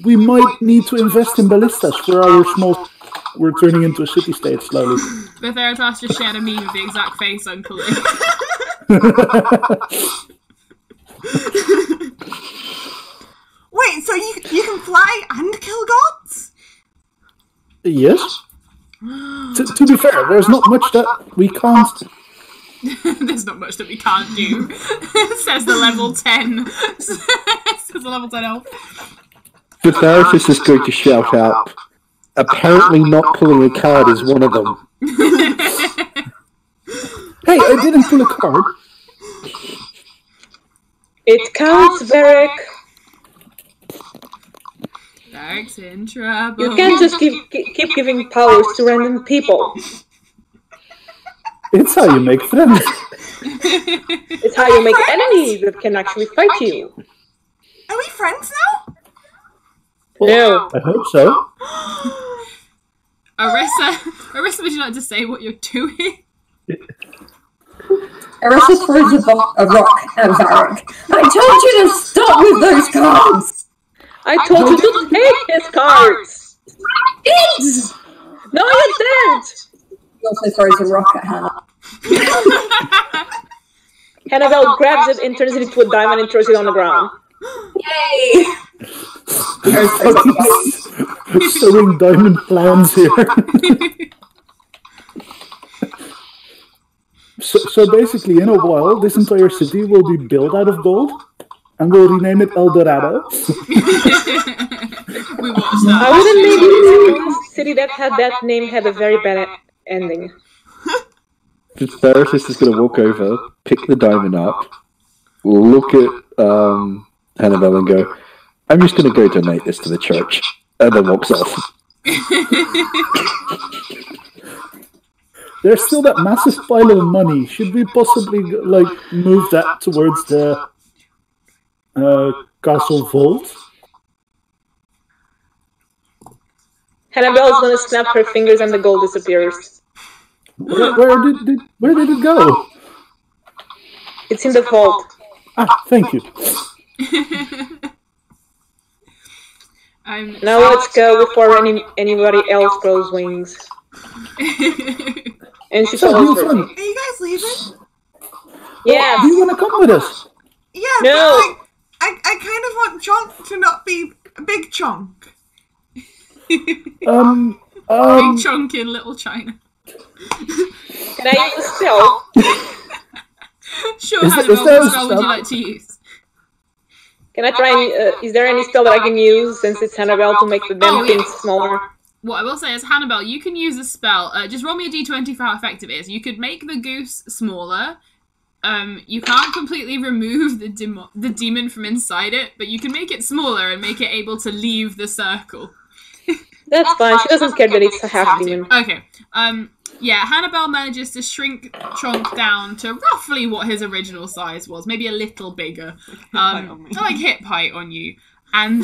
we might need to invest in ballistas for our small... We're turning into a city-state slowly. The Theratos just shared a meme of the exact face I'm pulling. Wait, so you can fly and kill gods? Yes. To be fair, there's not much that we can't... There's not much that we can't do, says the level 10. Says the level 10 elf. The therapist is going to shout out, apparently not pulling a card is one of them. Hey, I didn't pull a card. It counts, Varric. Varric's in trouble. You can't just keep giving powers to random people. It's how you make friends. It's how you make enemies that can actually fight you. Are we friends now? No. I hope so. Arissa, would you like to say what you're doing? Arissa throws a rock at Varric. I told you to stop with those cards! I told you to take his cards! It's... No, you didn't! He also throws a rock at Hannah. Hannibal grabs it and turns it into a diamond and throws it on the ground. Yay! Sowing diamond plans here. So basically, in a while, this entire city will be built out of gold, and we'll rename it El Dorado. We watched that. I wouldn't maybe the city that had that name had a very bad ending. The therapist is going to walk over, pick the diamond up, look at Hannibal and go, I'm just going to go donate this to the church, and then walks off. There's still that massive pile of money. Should we possibly move that towards the castle vault? Hannibal is going to snap her fingers and the gold disappears. Where did it go? It's in the vault. Ah, thank you. Now let's go before anybody else grows wings. And she So, follows you her. fun. Are you guys leaving? Yeah. Do you want to come with us? Yeah, No. but I kind of want Chonk to not be a big chunk. Big chunk in Little China. Can I use a spell? Sure, Is Hannibal, there a what spell would you spell? like to use? Can I try and... is there any spell that I can use since it's Hannibal to make the damn Oh, thing yeah. smaller? What I will say is, Hannibal, you can use a spell. Just roll me a d20 for how effective it is. You could make the goose smaller. You can't completely remove the demon from inside it, but you can make it smaller and make it able to leave the circle. That's fine. She doesn't care that it's a half demon. Okay. Yeah, Hannibal manages to shrink Chonk down to roughly what his original size was, maybe a little bigger. Like hip height on you. And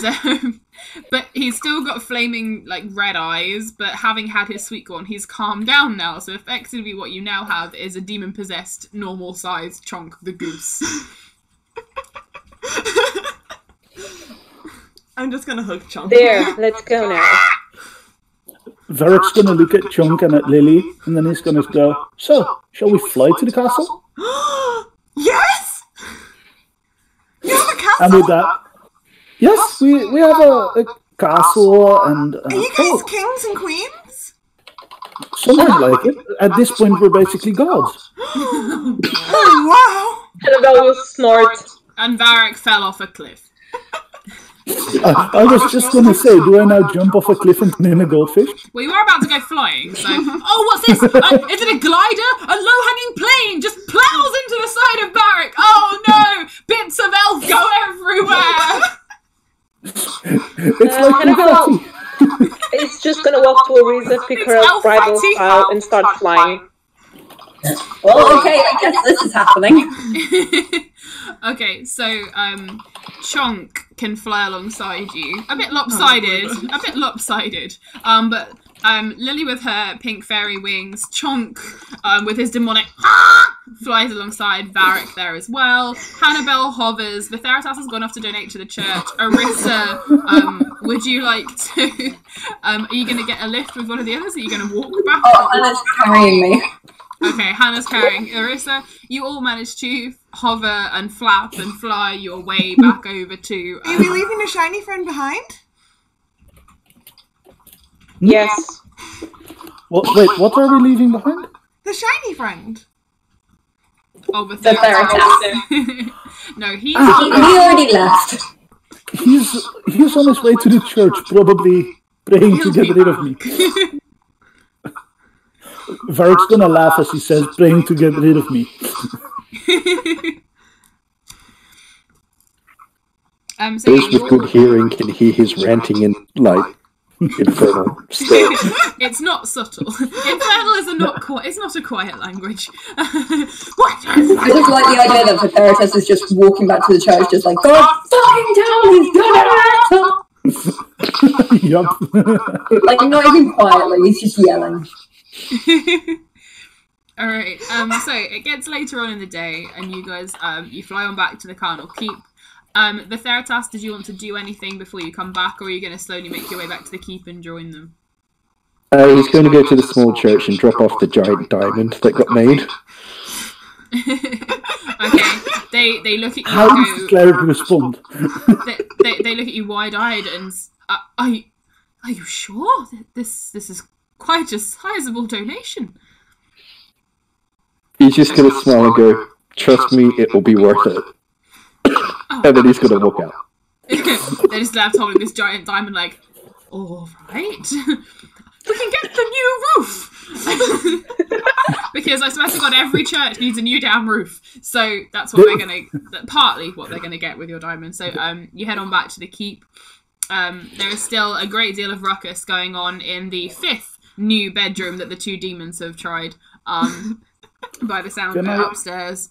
but he's still got flaming red eyes, but having had his sweet corn, he's calmed down now. So effectively what you now have is a demon possessed normal sized Chonk the goose. I'm just gonna hug Chonk. There, let's go now. Varric's going to look at Chunk and at Lily, and then he's going to go, so, shall we fly to the castle? Yes! You have a castle? And with that, yes, we have a castle, and... Are you guys kings and queens? something like it. At this point, we're basically gods. Oh, wow! Hannibal will snort. And Varric fell off a cliff. I was just going to say, do I now jump off a cliff and turn in a goldfish? Well, you are about to go flying, so... Oh, what's this? Is it a glider? A low-hanging plane just plows into the side of Varric! Oh, no! Bits of elf go everywhere! It's like Hannibal confetti. is just gonna walk to Arisa, pick her up by the style, and start flying. Well, okay, I guess this is happening. Okay, so, Chonk can fly alongside you. A bit lopsided. But Lily with her pink fairy wings, Chonk with his demonic flies alongside, Varric there as well. Hannibal hovers. The Theratas has gone off to donate to the church. Arissa, would you like to? Are you going to get a lift with one of the others? Are you going to walk back? Oh, Anna's carrying me. Okay, Hannah's carrying. Arissa, you all managed to hover and flap and fly your way back over to... Are we leaving the shiny friend behind? Yes. Wait, what are we leaving behind? The shiny friend. Oh, the The Theratas. No, He already left. He's on his way to the church, probably praying to get rid of me. Varric's gonna laugh as he says, praying to get rid of me. So Those with good hearing can hear his ranting in, like, infernal stuff. It's not subtle. Infernal is it's not a quiet language. What? I just like the idea that the Theratus is just walking back to the church, just like, God fucking damn, he's done it! Yup. Like, not even quietly, he's just yelling. Alright, so it gets later on in the day, and you guys, you fly on back to the Carnal Keep. The Theratas, did you want to do anything before you come back, or are you going to slowly make your way back to the Keep and join them? He's going to go to the small church and drop off the giant diamond that got made. Okay, they look at you. How does the cleric respond? They look at you wide-eyed and are you sure that this is quite a sizable donation? He's just going to smile and go, "Trust me, it will be worth it." Oh. And then he's going to walk out. They're just left holding this giant diamond like, all right, we can get the new roof. Because I swear to God, every church needs a new damn roof. So that's what partly what they're gonna get with your diamond. So you head on back to the keep. There is still a great deal of ruckus going on in the 5th new bedroom that the 2 demons have tried. By the sound of it upstairs.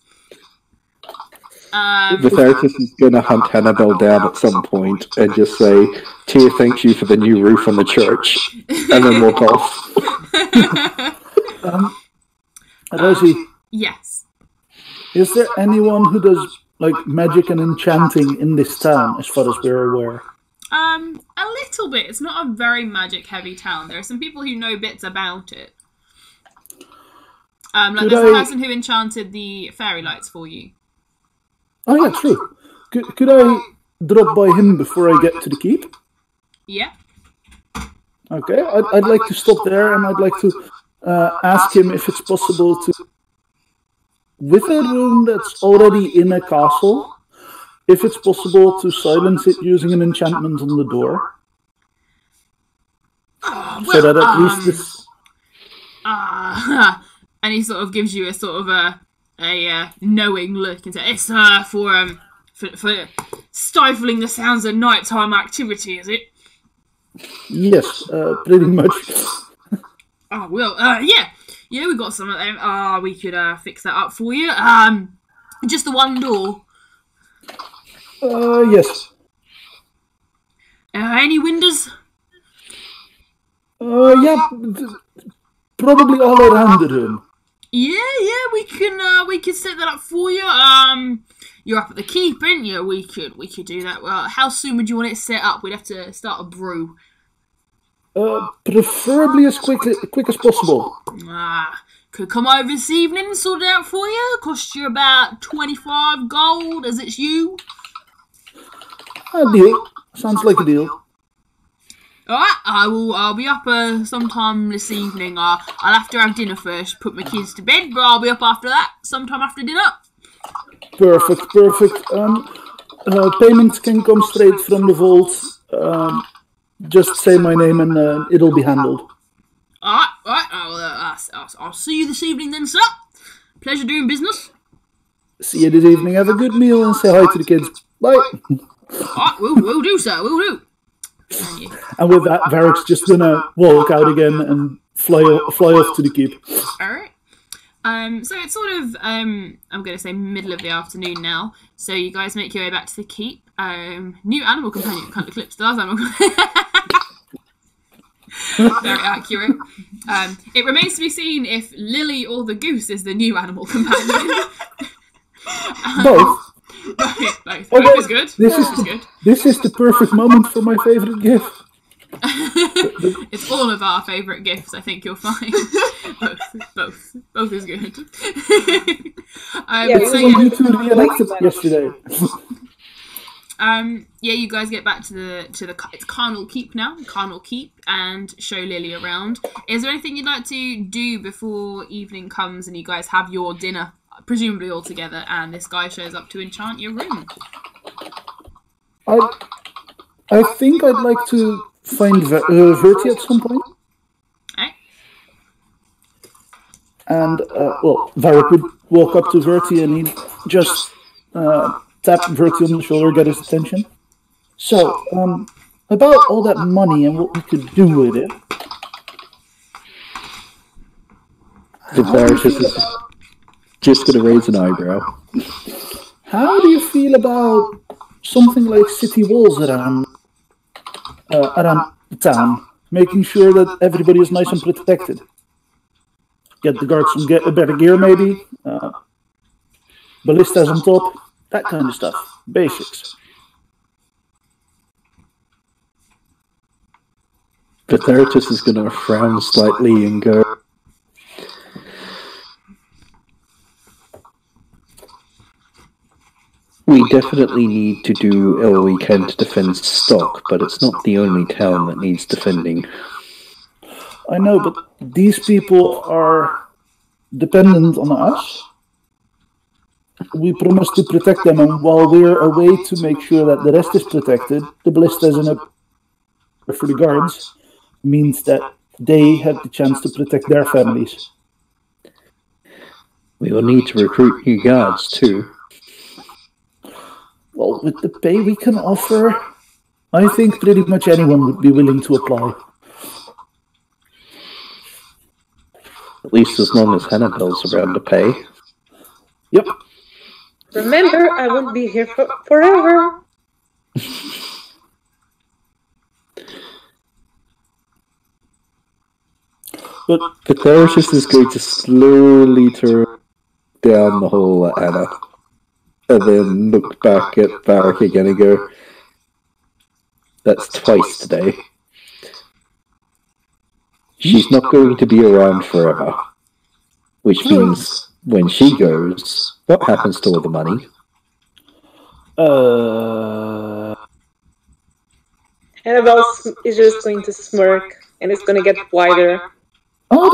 The therapist is going to hunt Hannibal down at some point and just say, "Tyr thanks you for the new roof on the church," and then walk off. Rosie, yes. is there anyone who does like magic and enchanting in this town, as far as we're aware? A little bit. It's not a very magic-heavy town. There are some people who know bits about it. Like there's a person who enchanted the fairy lights for you. Oh yeah, true. Could I drop by him before I get to the keep? Yeah. Okay, I'd like to stop there, and I'd like to ask him if it's possible to, with a room that's already in a castle, if it's possible to silence it using an enchantment on the door. So that at least this... and he sort of gives you a sort of a knowing look and says, "It's for stifling the sounds of nighttime activity, is it?" Yes, pretty much. Oh well, yeah, we got some of them. We could fix that up for you. Just the one door. Yes. Any windows? Yeah, probably all around the room. Yeah, we can set that up for you. You're up at the keep, aren't you? We could do that. Well, how soon would you want it set up? We'd have to start a brew. Preferably as quick as possible. Could come over this evening and sort it out for you. Cost you about 25 gold, as it's you. A deal. Sounds like a deal. Alright, I'll be up sometime this evening. I'll have to have dinner first, put my kids to bed, but I'll be up after that, sometime after dinner. Perfect. Payments can come straight from the vault. Just say my name and it'll be handled. Alright, I'll see you this evening then, sir. Pleasure doing business. See you this evening, have a good meal and say hi to the kids. Bye. Alright, we'll do, sir, we'll do. And with that, Varric's just gonna walk out again and fly off to the keep. Alright. So it's sort of, I'm going to say middle of the afternoon now. So you guys make your way back to the keep. New animal companion, can't eclipse the last animal companion. Very accurate. It remains to be seen if Lily or the goose is the new animal companion. Both. Both. Both is good. This is the perfect moment for my favorite gift. It's all of our favourite gifts, I think you'll find. Both is good. You two re-elected yesterday. You guys get back to the it's Carnal Keep now. Carnal Keep, and show Lily around. Is there anything you'd like to do before evening comes and you guys have your dinner, presumably all together, and this guy shows up to enchant your room? I think I'd like to find Verti at some point. Okay. And, Varric would walk up to Verti and he'd just tap Verti on the shoulder, get his attention. So, about all that money and what we could do with it. The Varric is just going to raise an eyebrow. How do you feel about something like city walls around the town, making sure that everybody is nice and protected? Get the guards some better gear, maybe. Ballistas on top, that kind of stuff. Basics. Patheritus is going to frown slightly and go, we definitely need to do all we can to defend stock, but it's not the only town that needs defending. I know, but these people are dependent on us. We promised to protect them, and while we're away to make sure that the rest is protected, the ballistas for the guards means that they have the chance to protect their families. We will need to recruit new guards, too. Well, with the pay we can offer, I think pretty much anyone would be willing to apply. At least as long as Hannibal's around to pay. Yep. Remember, I won't be here forever. But Patheritus is going to slowly turn down the hall at Anna, and then look back at Varric again and go, that's twice today. She's not going to be around forever. Which means, when she goes, what happens to all the money? Annabelle is just going to smirk, and it's going to get wider. Oh,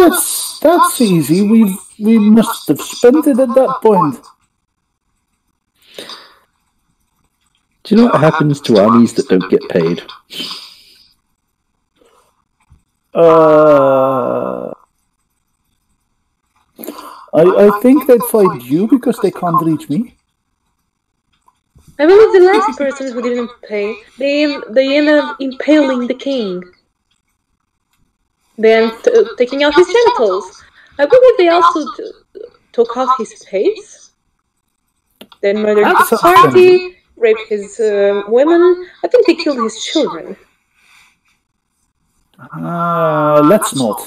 that's easy. We must have spent it at that point. Do you know what happens to armies that don't get paid? I think they'd fight you because they can't reach me. I believe the last person who didn't pay, they ended up impaling the king. Then taking out his genitals. I believe they also took off his face. Then murdered his party, raped his women. I think they killed his children. Let's not.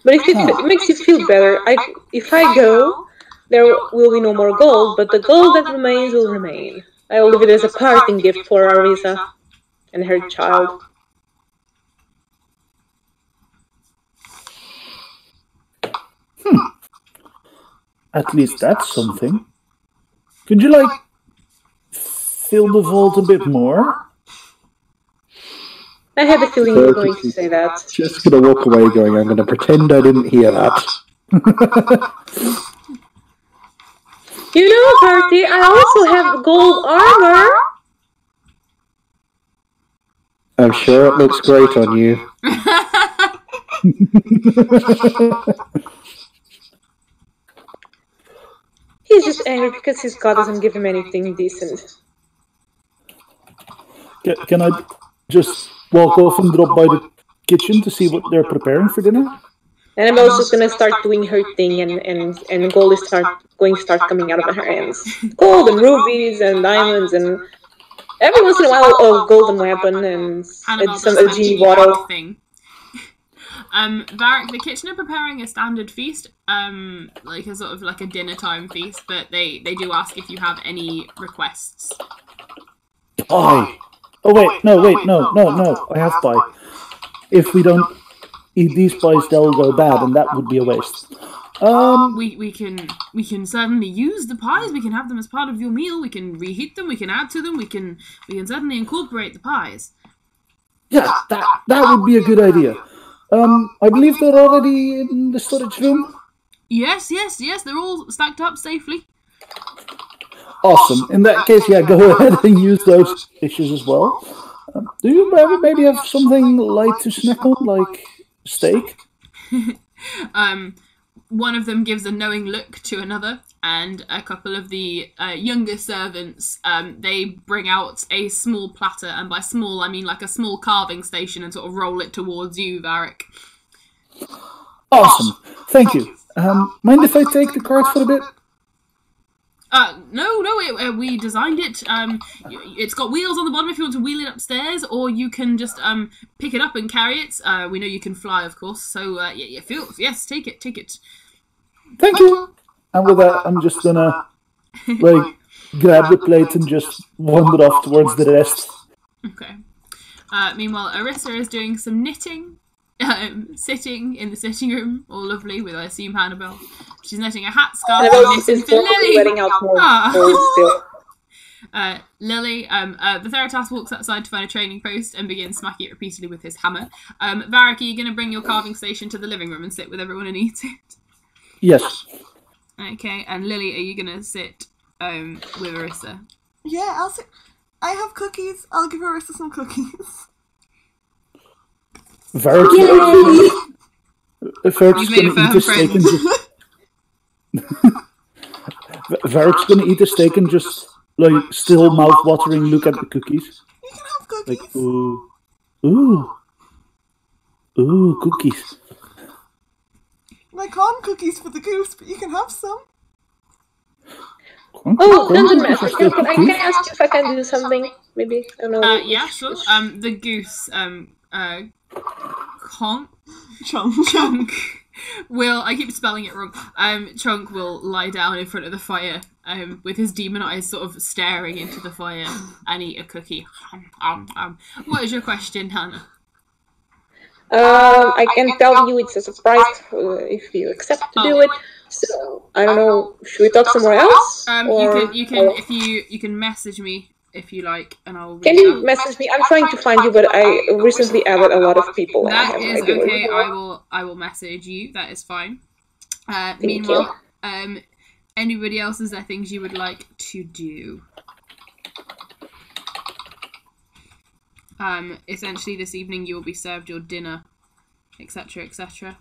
But if it makes you feel better, if I go, there will be no more gold, but the gold that remains will remain. I will leave it as a parting gift for Arisa and her child. At least that's something. Could you, fill the vault a bit more? I had a feeling you were going to say that. Just gonna walk away going, I'm gonna pretend I didn't hear that. You know, Bertie, I also have gold armor! I'm sure it looks great on you. He's just angry because his god doesn't give him anything decent. Can I just walk off and drop by the kitchen to see what they're preparing for dinner? And I'm also gonna start doing her thing, and gold is going to start coming out of her hands. Gold and rubies and diamonds and every once in a while a golden weapon and some a genie bottle. Thing. Varric, the kitchen are preparing a standard feast, like a sort of like a dinner time feast, but they do ask if you have any requests. Pie. Oh wait, no. I have pie. If we don't eat these pies, they'll go bad, and that would be a waste. We can certainly use the pies. We can have them as part of your meal. We can reheat them. We can add to them. We can certainly incorporate the pies. Yeah, that would be a good idea. I believe they're already in the storage room. Yes. They're all stacked up safely. Awesome. In that case, yeah, go ahead and use those dishes as well. Do you maybe have something light to snack on, like steak? One of them gives a knowing look to another, and a couple of the younger servants, they bring out a small platter, and by small I mean like a small carving station, and sort of roll it towards you, Varric. Awesome. Thank you. Mind if I take the cards for a bit? No, we designed it. It's got wheels on the bottom if you want to wheel it upstairs, or you can just pick it up and carry it. We know you can fly, of course, so yes, take it. Thank you. And with that, I'm just gonna grab the plate and just wander off towards the rest. Okay. Meanwhile, Arissa is doing some knitting, sitting in the sitting room, all lovely, with, I assume, Hannibal. She's knitting a hat scarf and knitting for Lily. Letting out more still. Lily, the Theratas walks outside to find a training post and begins smacking it repeatedly with his hammer. Varric, are you going to bring your carving station to the living room and sit with everyone and eat it? Yes. Okay, and Lily, are you going to sit with Arissa? Yeah, I'll sit. I have cookies. I'll give Arissa some cookies. Varric's gonna eat a steak and just still mouth-watering look at the cookies. You can have cookies. Ooh, cookies. Like corn cookies for the goose, but you can have some. Oh, Dungeon Master, can I ask you if I can do something? Maybe, I don't know. Yeah, sure. The goose, Chunk will, I keep spelling it wrong, Chunk will lie down in front of the fire, with his demon eyes sort of staring into the fire, and eat a cookie. What is your question, Hannah? I can tell you it's a surprise if you accept to do it. So I don't know. Should we talk somewhere else? You can message me if you like, and I'll. Can you message me? I'm trying to find you, but I recently added a lot of people. That is okay. I will message you. That is fine. Meanwhile, anybody else, is there things you would like to do? Essentially, this evening you will be served your dinner, etc., etc.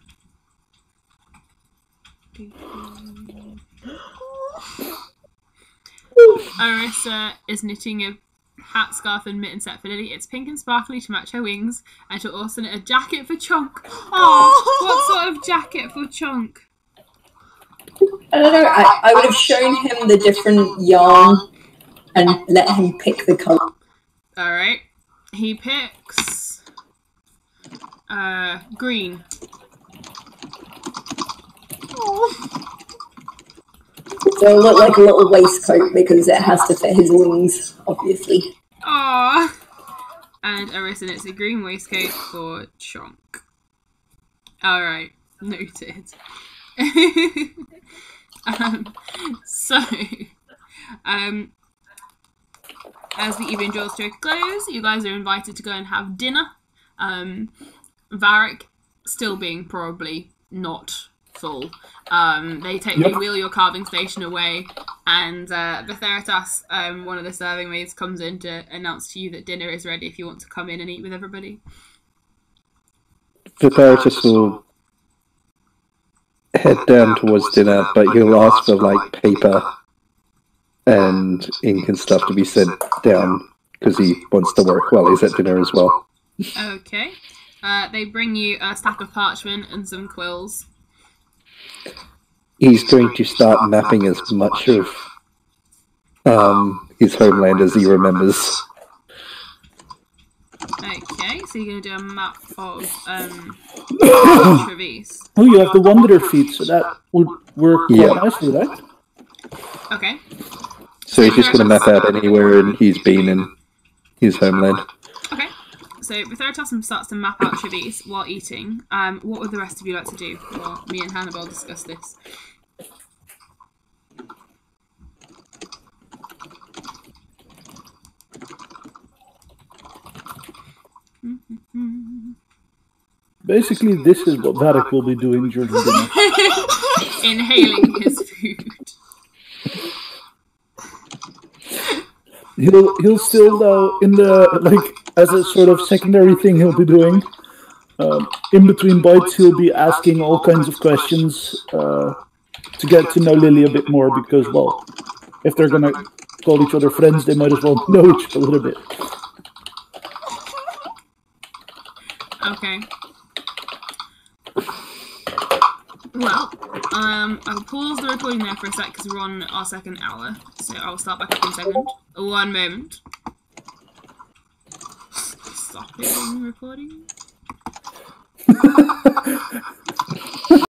Arissa is knitting a hat, scarf, and mitten set for Lily. It's pink and sparkly to match her wings, and she'll also knit a jacket for Chunk. Oh, what sort of jacket for Chunk? I don't know. I would have shown him the different yarn and let him pick the colour. Alright. He picks green. So it'll look like a little waistcoat because it has to fit his wings, obviously. Aww. And Arissa knits a green waistcoat for Chunk. Alright, noted. As the evening draws to a close, you guys are invited to go and have dinner. Varric, still being probably not full. They wheel your carving station away, and the Theratas, one of the serving maids, comes in to announce to you that dinner is ready if you want to come in and eat with everybody. The Theratas will head down towards dinner, but he'll ask for paper and ink and stuff to be sent down because he wants to work while he's at dinner as well. Okay. They bring you a stack of parchment and some quills. He's going to start mapping as much of his homeland as he remembers. Okay, so you're going to do a map of Trevis. Oh, you have the Wanderer feat, so that would work quite nicely, right? Okay. So he's just going to map out anywhere he's been in his homeland. Okay. So Vitheritas starts to map out Trevis while eating. What would the rest of you like to do? Well, me and Hannibal discuss this. Basically, this is what Varric will be doing during dinner. Inhaling his food. He'll still, though, in the, as a sort of secondary thing he'll be doing, in between bites he'll be asking all kinds of questions to get to know Lily a bit more, because, well, if they're gonna call each other friends, they might as well know each other a little bit. Okay. Well, I'll pause the recording there for a sec because we're on our second hour. So I'll start back up in a second. 1 moment. Stopping recording.